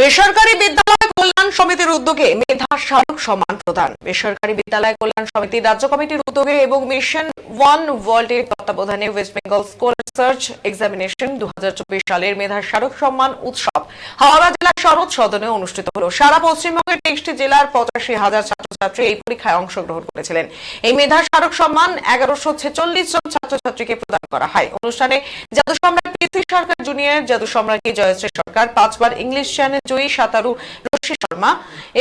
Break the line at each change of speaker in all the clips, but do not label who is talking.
বেসরকারি বিদ্যালয় কল্যাণ সমিতির উদ্যোগে মেধা স্মারক সম্মান প্রদান। বেসরকারি বিদ্যালয় কল্যাণ সমিতির রাজ্য কমিটির উদ্যোগে এবং মিশন ওয়ান ওয়ার্ল্ডের তত্ত্বাবধানে West Bengal scholar search examination 2024 সালের মেধা স্মারক সম্মান উৎসব হাওড়া জেলার শরৎ সদনে অনুষ্ঠিত হলো। সারা পশ্চিমবঙ্গের 23টি জেলার 85,000 ছাত্রছাত্রী এই পরীক্ষায় অংশগ্রহণ করেছিলেন। এই মেধা স্মারক সম্মান 1146 জন ছাত্রছাত্রীকে প্রদান করা হয়। অনুষ্ঠানে জাদু সম্রাট পৃথ্বী সরকার জুনিয়র, জাদু সম্রাজ্ঞী জয়শ্রী সরকার, 5বার ইংলিশ চ্যানেল জয়ী সাঁতারু রশ্মি শর্মা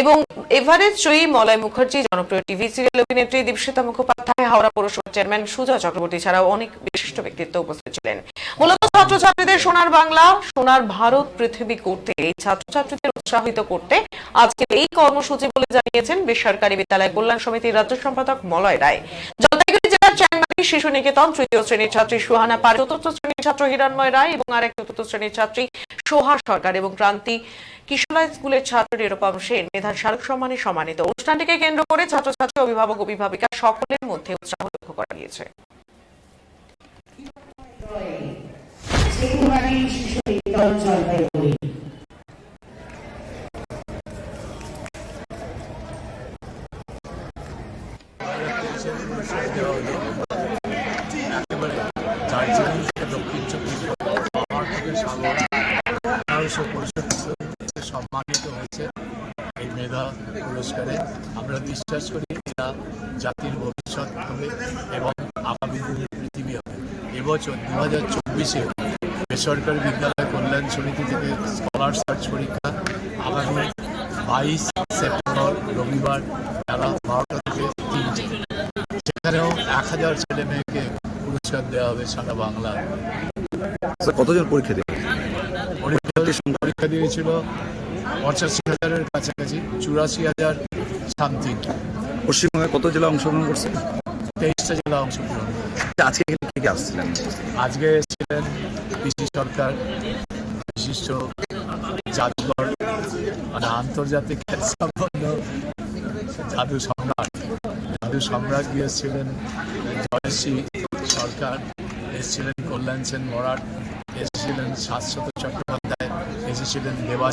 এবং এভারেস্ট জয়ী মলয় মুখার্জি, জনপ্রিয় টিভি সিরিয়াল অভিনেত্রী দীপশিতা মুখোপাধ্যায়, হাওড়া পৌরসভার চেয়ারম্যান সুজা চক্রবর্তী ছাড়াও অনেক বিশিষ্ট ব্যক্তিত্ব উপস্থিত ছিলেন। মূলত ছাত্রছাত্রীদের সোনার বাংলা, সোনার ভারত পৃথিবী করতে এই ছাত্রছাত্রীদের উৎসাহিত করতে আজকের এই কর্মসূচি বলে জানিয়েছেন বেসরকারি বিদ্যালয় কল্যাণ সমিতির রাজ্য সম্পাদক মলয় রায়। জলপাইগুড়ি জেলার চ্যাংমারি শিশু নিকেতন 3য় শ্রেণীর ছাত্রী সুহানা পাল, 4র্থ শ্রেণীর ছাত্র হিরণময় রায় এবং আরেক 4র্থ শ্রেণীর ছাত্রী সোহা সরকার এবং ক্রান্তি কিশোরী স্কুলের ছাত্র নিরূপম সেন মেধা স্মারক সম্মানে সম্মানিত। অনুষ্ঠানটিকে কেন্দ্র করে ছাত্রছাত্রী, অভিভাবক, অভিভাবিকা সকলের মধ্যে উৎসাহ লক্ষ্য করা গিয়েছে।
একেবারে দার্জিলিং থেকে দক্ষিণ চব্বিশ পরিষদ সম্মানিত হয়েছে এই মেধা পুরস্কারে। আমরা বিশ্বাস করি এরা জাতির ভবিষ্যৎ হবে এবং আগামী দিনের পৃথিবী হবে। এবছর 2024-এ বেসরকারি বিদ্যালয় কল্যাণ সমিতি থেকে স্কলার সার্চ পরীক্ষা আগামী 22 সেপ্টেম্বর রবিবার বেলা 12টা থেকে 3টে। সেখানেও 1000 ছেলে মেয়েকে পুরস্কার দেওয়া হবে সারা বাংলায়।
কতজন পরীক্ষা দেবে?
পরীক্ষা দিয়েছিল 85,000-এর কাছাকাছি, 84,000 সামথিং।
পশ্চিমবঙ্গে কত জেলা অংশগ্রহণ করছে?
23টা জেলা অংশগ্রহণ।
আজকে এখানে কে কে আসছিলেন?
আজকে ছিলেন পিসি সরকার, বিশিষ্ট জাদুঘর, মানে আন্তর্জাতিক সম্পন্ন জাদু সম্রাট গিয়েছিলেন জয়শ্রী সরকার, এসেছিলেন কল্যাণ সেন মরাট, এসেছিলেন শাশ্বত চট্টোপাধ্যায়, এসেছিলেন দেবাশিস